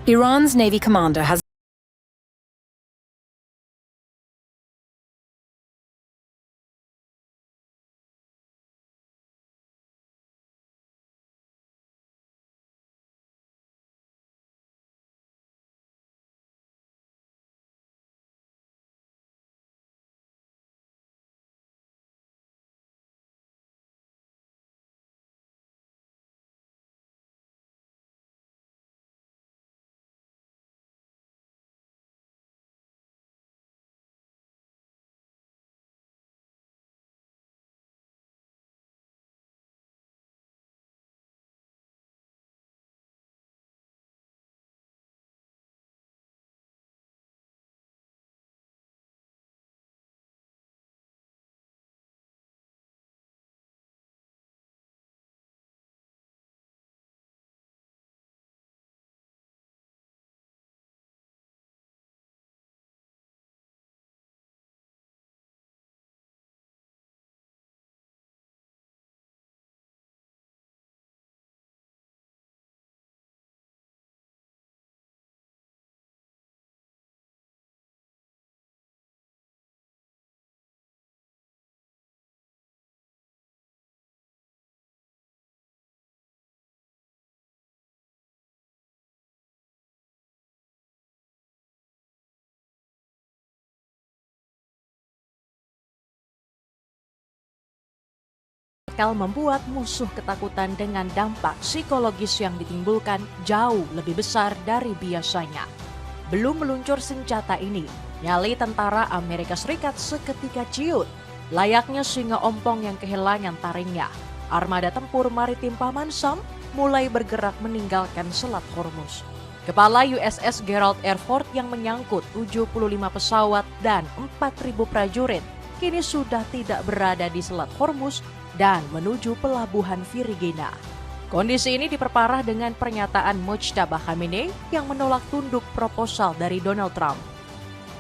Iran's Navy commander has bakal membuat musuh ketakutan dengan dampak psikologis yang ditimbulkan jauh lebih besar dari biasanya. Belum meluncur senjata ini, nyali tentara Amerika Serikat seketika ciut. Layaknya singa ompong yang kehilangan taringnya, armada tempur maritim Paman Sam mulai bergerak meninggalkan Selat Hormuz. Kepala USS Gerald R. Ford yang menyangkut 75 pesawat dan 4.000 prajurit kini sudah tidak berada di Selat Hormuz dan menuju pelabuhan Virginia. Kondisi ini diperparah dengan pernyataan Mojtaba Khamenei yang menolak tunduk proposal dari Donald Trump.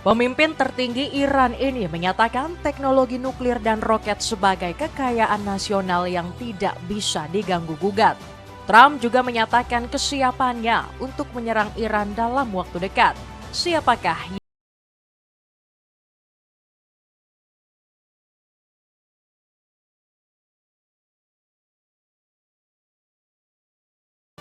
Pemimpin tertinggi Iran ini menyatakan teknologi nuklir dan roket sebagai kekayaan nasional yang tidak bisa diganggu-gugat. Trump juga menyatakan kesiapannya untuk menyerang Iran dalam waktu dekat. Siapakah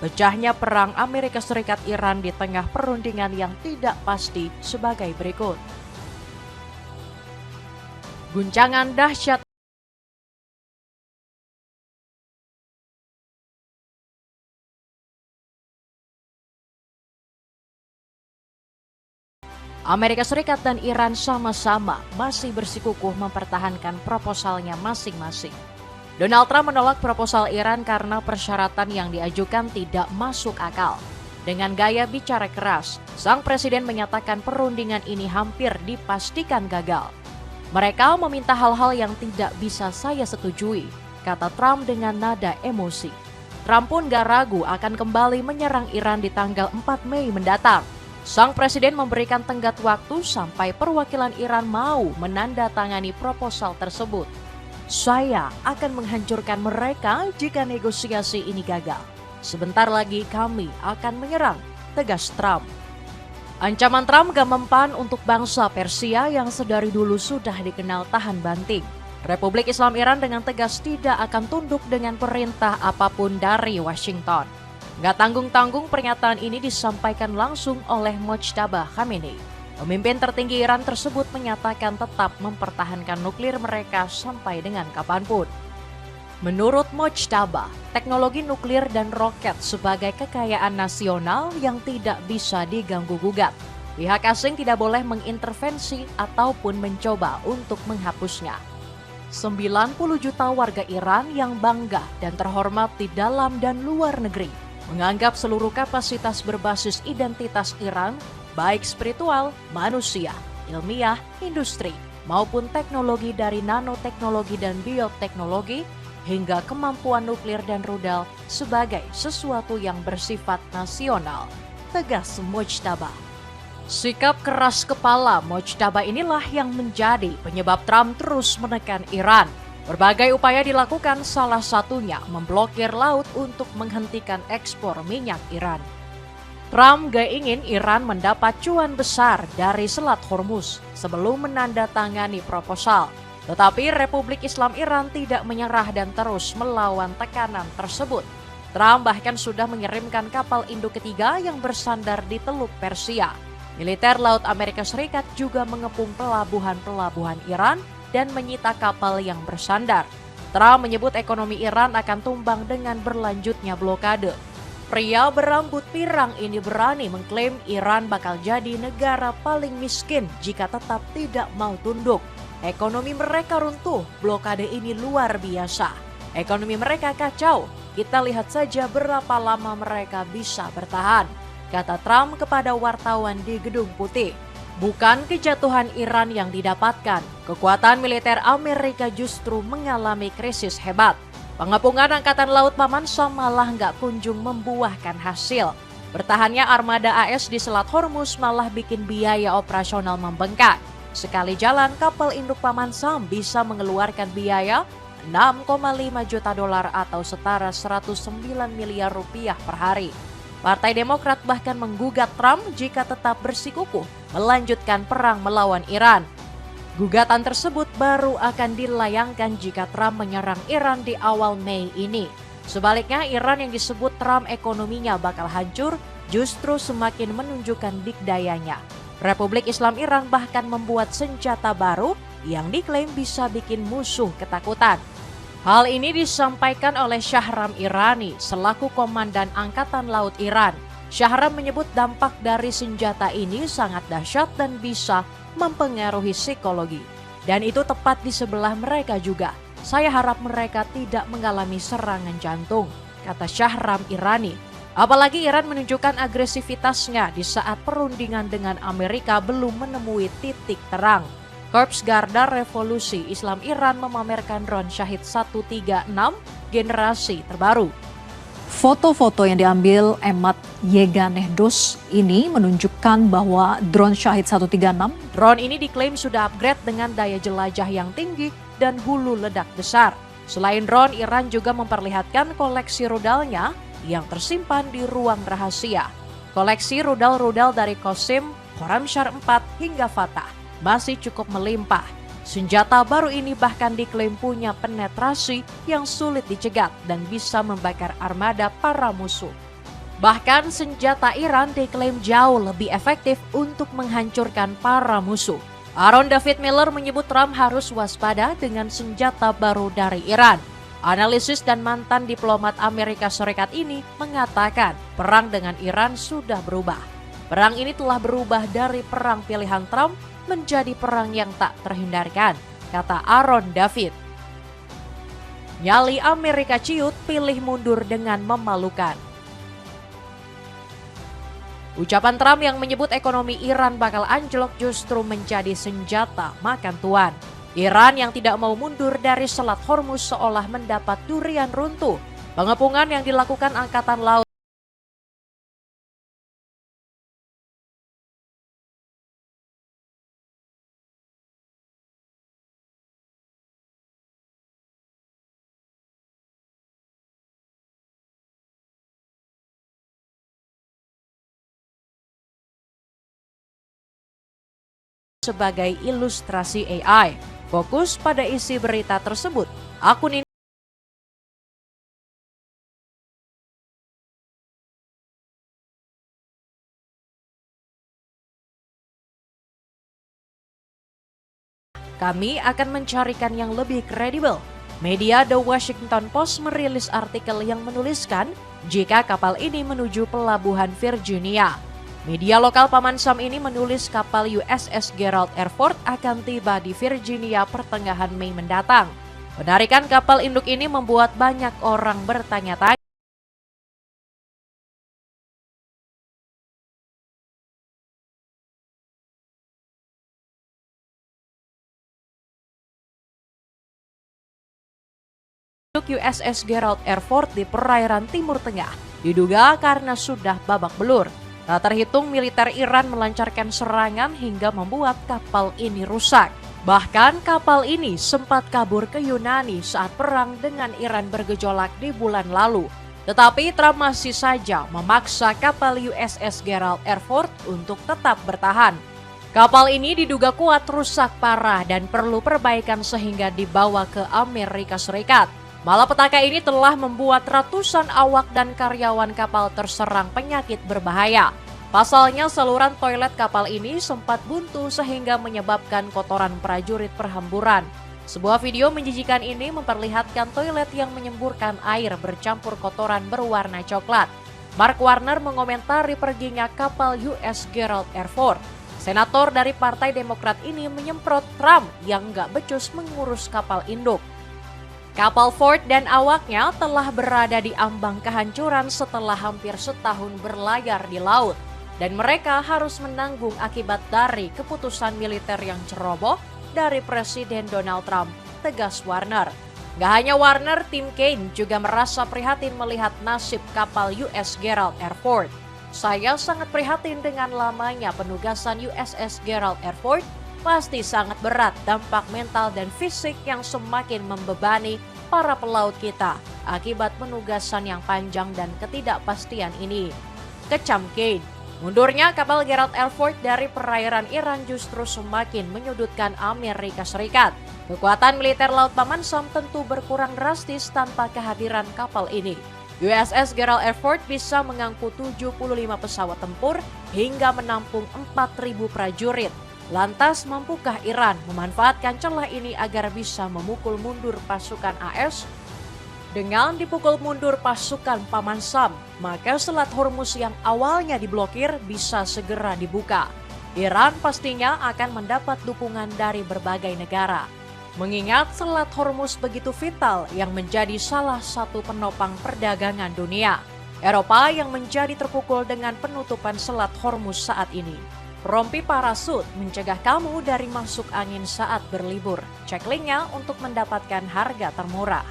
pecahnya perang Amerika Serikat-Iran di tengah perundingan yang tidak pasti sebagai berikut. Guncangan dahsyat Amerika Serikat dan Iran sama-sama masih bersikukuh mempertahankan proposalnya masing-masing. Donald Trump menolak proposal Iran karena persyaratan yang diajukan tidak masuk akal. Dengan gaya bicara keras, sang presiden menyatakan perundingan ini hampir dipastikan gagal. Mereka meminta hal-hal yang tidak bisa saya setujui, kata Trump dengan nada emosi. Trump pun gak ragu akan kembali menyerang Iran di tanggal 4 Mei mendatang. Sang presiden memberikan tenggat waktu sampai perwakilan Iran mau menandatangani proposal tersebut. Saya akan menghancurkan mereka jika negosiasi ini gagal. Sebentar lagi kami akan menyerang, tegas Trump. Ancaman Trump gak mempan untuk bangsa Persia yang sedari dulu sudah dikenal tahan banting. Republik Islam Iran dengan tegas tidak akan tunduk dengan perintah apapun dari Washington. Gak tanggung-tanggung pernyataan ini disampaikan langsung oleh Mojtaba Khamenei. Pemimpin tertinggi Iran tersebut menyatakan tetap mempertahankan nuklir mereka sampai dengan kapanpun. Menurut Mojtaba, teknologi nuklir dan roket sebagai kekayaan nasional yang tidak bisa diganggu-gugat. Pihak asing tidak boleh mengintervensi ataupun mencoba untuk menghapusnya. 90 juta warga Iran yang bangga dan terhormat di dalam dan luar negeri menganggap seluruh kapasitas berbasis identitas Iran, baik spiritual, manusia, ilmiah, industri, maupun teknologi dari nanoteknologi dan bioteknologi, hingga kemampuan nuklir dan rudal sebagai sesuatu yang bersifat nasional, tegas Mojtaba. Sikap keras kepala Mojtaba inilah yang menjadi penyebab Trump terus menekan Iran. Berbagai upaya dilakukan, salah satunya memblokir laut untuk menghentikan ekspor minyak Iran. Trump gak ingin Iran mendapat cuan besar dari Selat Hormuz sebelum menandatangani proposal. Tetapi Republik Islam Iran tidak menyerah dan terus melawan tekanan tersebut. Trump bahkan sudah mengirimkan kapal induk ketiga yang bersandar di Teluk Persia. Militer Laut Amerika Serikat juga mengepung pelabuhan-pelabuhan Iran dan menyita kapal yang bersandar. Trump menyebut ekonomi Iran akan tumbang dengan berlanjutnya blokade. Pria berambut pirang ini berani mengklaim Iran bakal jadi negara paling miskin jika tetap tidak mau tunduk. Ekonomi mereka runtuh, blokade ini luar biasa. Ekonomi mereka kacau, kita lihat saja berapa lama mereka bisa bertahan, kata Trump kepada wartawan di Gedung Putih. Bukan kejatuhan Iran yang didapatkan, kekuatan militer Amerika justru mengalami krisis hebat. Pengepungan Angkatan Laut Paman Sam malah nggak kunjung membuahkan hasil. Bertahannya armada AS di Selat Hormuz malah bikin biaya operasional membengkak. Sekali jalan, kapal induk Paman Sam bisa mengeluarkan biaya 6,5 juta dolar atau setara 109 miliar rupiah per hari. Partai Demokrat bahkan menggugat Trump jika tetap bersikukuh melanjutkan perang melawan Iran. Gugatan tersebut baru akan dilayangkan jika Trump menyerang Iran di awal Mei ini. Sebaliknya, Iran yang disebut Trump ekonominya bakal hancur justru semakin menunjukkan dikdayanya. Republik Islam Iran bahkan membuat senjata baru yang diklaim bisa bikin musuh ketakutan. Hal ini disampaikan oleh Shahram Irani selaku Komandan Angkatan Laut Iran. Shahram menyebut dampak dari senjata ini sangat dahsyat dan bisa mempengaruhi psikologi. Dan itu tepat di sebelah mereka juga. Saya harap mereka tidak mengalami serangan jantung, kata Shahram Irani. Apalagi Iran menunjukkan agresivitasnya di saat perundingan dengan Amerika belum menemui titik terang. Korps Garda Revolusi Islam Iran memamerkan drone Shahid 136 generasi terbaru. Foto-foto yang diambil Emad Yeganehdos ini menunjukkan bahwa drone Shahid 136. Drone ini diklaim sudah upgrade dengan daya jelajah yang tinggi dan hulu ledak besar. Selain drone, Iran juga memperlihatkan koleksi rudalnya yang tersimpan di ruang rahasia. Koleksi rudal-rudal dari Qasim, Khorramshahr 4 hingga Fatah masih cukup melimpah. Senjata baru ini bahkan diklaim punya penetrasi yang sulit dicegat dan bisa membakar armada para musuh. Bahkan senjata Iran diklaim jauh lebih efektif untuk menghancurkan para musuh. Aaron David Miller menyebut Trump harus waspada dengan senjata baru dari Iran. Analisis dan mantan diplomat Amerika Serikat ini mengatakan perang dengan Iran sudah berubah. Perang ini telah berubah dari perang pilihan Trump menjadi perang yang tak terhindarkan, kata Aaron David. Nyali Amerika ciut, pilih mundur dengan memalukan. Ucapan Trump yang menyebut ekonomi Iran bakal anjlok justru menjadi senjata makan tuan. Iran yang tidak mau mundur dari Selat Hormuz seolah mendapat durian runtuh. Pengepungan yang dilakukan Angkatan Laut sebagai ilustrasi AI. Fokus pada isi berita tersebut. Akun ini kami akan mencarikan yang lebih kredibel. Media The Washington Post merilis artikel yang menuliskan jika kapal ini menuju pelabuhan Virginia. Media lokal Paman Sam ini menulis kapal USS Gerald R. Ford akan tiba di Virginia pertengahan Mei mendatang. Penarikan kapal induk ini membuat banyak orang bertanya-tanya. USS Gerald R. Ford di perairan Timur Tengah diduga karena sudah babak belur. Tak terhitung militer Iran melancarkan serangan hingga membuat kapal ini rusak. Bahkan kapal ini sempat kabur ke Yunani saat perang dengan Iran bergejolak di bulan lalu. Tetapi Trump masih saja memaksa kapal USS Gerald R. Ford untuk tetap bertahan. Kapal ini diduga kuat rusak parah dan perlu perbaikan sehingga dibawa ke Amerika Serikat. Malapetaka ini telah membuat ratusan awak dan karyawan kapal terserang penyakit berbahaya. Pasalnya saluran toilet kapal ini sempat buntu sehingga menyebabkan kotoran prajurit perhamburan. Sebuah video menjijikan ini memperlihatkan toilet yang menyemburkan air bercampur kotoran berwarna coklat. Mark Warner mengomentari perginya kapal USS Gerald R. Ford. Senator dari Partai Demokrat ini menyemprot Trump yang nggak becus mengurus kapal induk. Kapal Ford dan awaknya telah berada di ambang kehancuran setelah hampir setahun berlayar di laut. Dan mereka harus menanggung akibat dari keputusan militer yang ceroboh dari Presiden Donald Trump, tegas Warner. Gak hanya Warner, tim Kane juga merasa prihatin melihat nasib kapal USS Gerald R. Ford. Saya sangat prihatin dengan lamanya penugasan USS Gerald R. Ford. Pasti sangat berat dampak mental dan fisik yang semakin membebani para pelaut kita akibat penugasan yang panjang dan ketidakpastian ini, kecam Kane. Mundurnya kapal Gerald R. Ford dari perairan Iran justru semakin menyudutkan Amerika Serikat. Kekuatan militer Laut Paman Sam tentu berkurang drastis tanpa kehadiran kapal ini. USS Gerald R. Ford bisa mengangkut 75 pesawat tempur hingga menampung 4.000 prajurit. Lantas mampukah Iran memanfaatkan celah ini agar bisa memukul mundur pasukan AS? Dengan dipukul mundur pasukan Paman Sam, maka Selat Hormuz yang awalnya diblokir bisa segera dibuka. Iran pastinya akan mendapat dukungan dari berbagai negara. Mengingat Selat Hormuz begitu vital yang menjadi salah satu penopang perdagangan dunia. Eropa yang menjadi terpukul dengan penutupan Selat Hormuz saat ini. Rompi parasut mencegah kamu dari masuk angin saat berlibur. Cek linknya untuk mendapatkan harga termurah.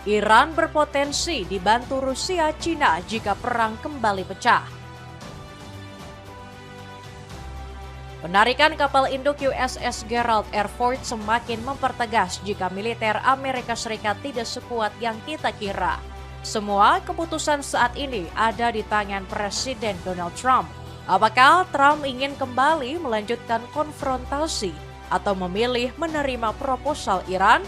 Iran berpotensi dibantu Rusia Cina jika perang kembali pecah. Penarikan kapal induk USS Gerald R. Ford semakin mempertegas jika militer Amerika Serikat tidak sekuat yang kita kira. Semua keputusan saat ini ada di tangan Presiden Donald Trump. Apakah Trump ingin kembali melanjutkan konfrontasi atau memilih menerima proposal Iran?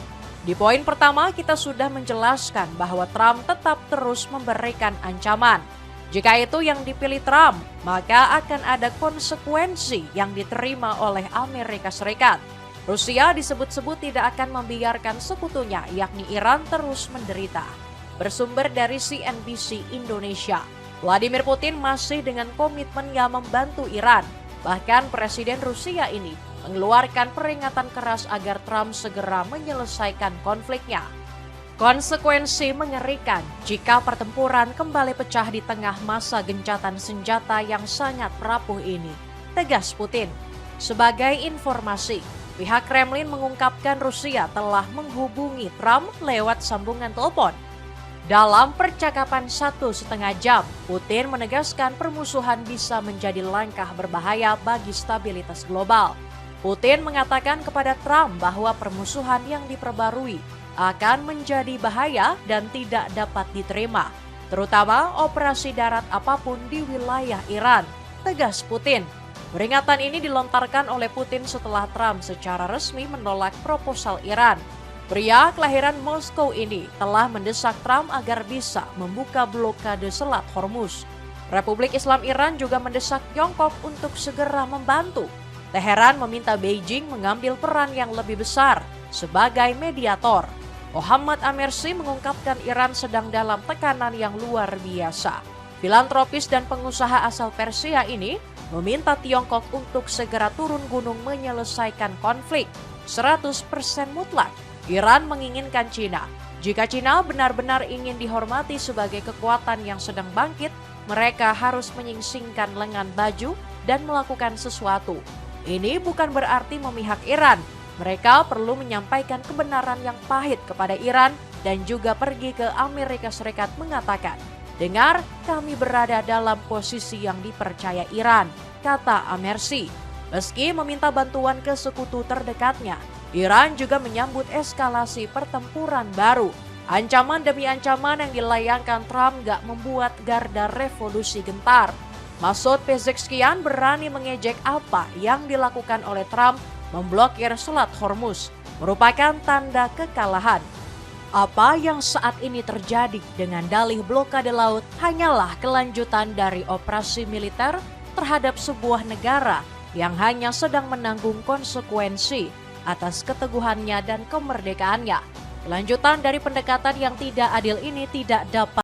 Di poin pertama kita sudah menjelaskan bahwa Trump tetap terus memberikan ancaman. Jika itu yang dipilih Trump, maka akan ada konsekuensi yang diterima oleh Amerika Serikat. Rusia disebut-sebut tidak akan membiarkan sekutunya yakni Iran terus menderita. Bersumber dari CNBC Indonesia, Vladimir Putin masih dengan komitmen yang membantu Iran. Bahkan Presiden Rusia ini mengeluarkan peringatan keras agar Trump segera menyelesaikan konfliknya. Konsekuensi mengerikan jika pertempuran kembali pecah di tengah masa gencatan senjata yang sangat rapuh ini, tegas Putin. Sebagai informasi, pihak Kremlin mengungkapkan Rusia telah menghubungi Trump lewat sambungan telepon. Dalam percakapan 1,5 jam, Putin menegaskan permusuhan bisa menjadi langkah berbahaya bagi stabilitas global. Putin mengatakan kepada Trump bahwa permusuhan yang diperbarui akan menjadi bahaya dan tidak dapat diterima, terutama operasi darat apapun di wilayah Iran, tegas Putin. Peringatan ini dilontarkan oleh Putin setelah Trump secara resmi menolak proposal Iran. Pria kelahiran Moskow ini telah mendesak Trump agar bisa membuka blokade Selat Hormuz. Republik Islam Iran juga mendesak Tiongkok untuk segera membantu. Teheran meminta Beijing mengambil peran yang lebih besar sebagai mediator. Mohammad Amersi mengungkapkan Iran sedang dalam tekanan yang luar biasa. Filantropis dan pengusaha asal Persia ini meminta Tiongkok untuk segera turun gunung menyelesaikan konflik 100% mutlak. Iran menginginkan Cina. Jika Cina benar-benar ingin dihormati sebagai kekuatan yang sedang bangkit, mereka harus menyingsingkan lengan baju dan melakukan sesuatu. Ini bukan berarti memihak Iran. Mereka perlu menyampaikan kebenaran yang pahit kepada Iran dan juga pergi ke Amerika Serikat mengatakan, "Dengar, kami berada dalam posisi yang dipercaya Iran," kata Amersi. Meski meminta bantuan ke sekutu terdekatnya, Iran juga menyambut eskalasi pertempuran baru. Ancaman demi ancaman yang dilayangkan Trump gak membuat garda revolusi gentar. Maksud Pezeshkian berani mengejek apa yang dilakukan oleh Trump memblokir Selat Hormuz merupakan tanda kekalahan. Apa yang saat ini terjadi dengan dalih blokade laut hanyalah kelanjutan dari operasi militer terhadap sebuah negara yang hanya sedang menanggung konsekuensi atas keteguhannya dan kemerdekaannya. Kelanjutan dari pendekatan yang tidak adil ini tidak dapat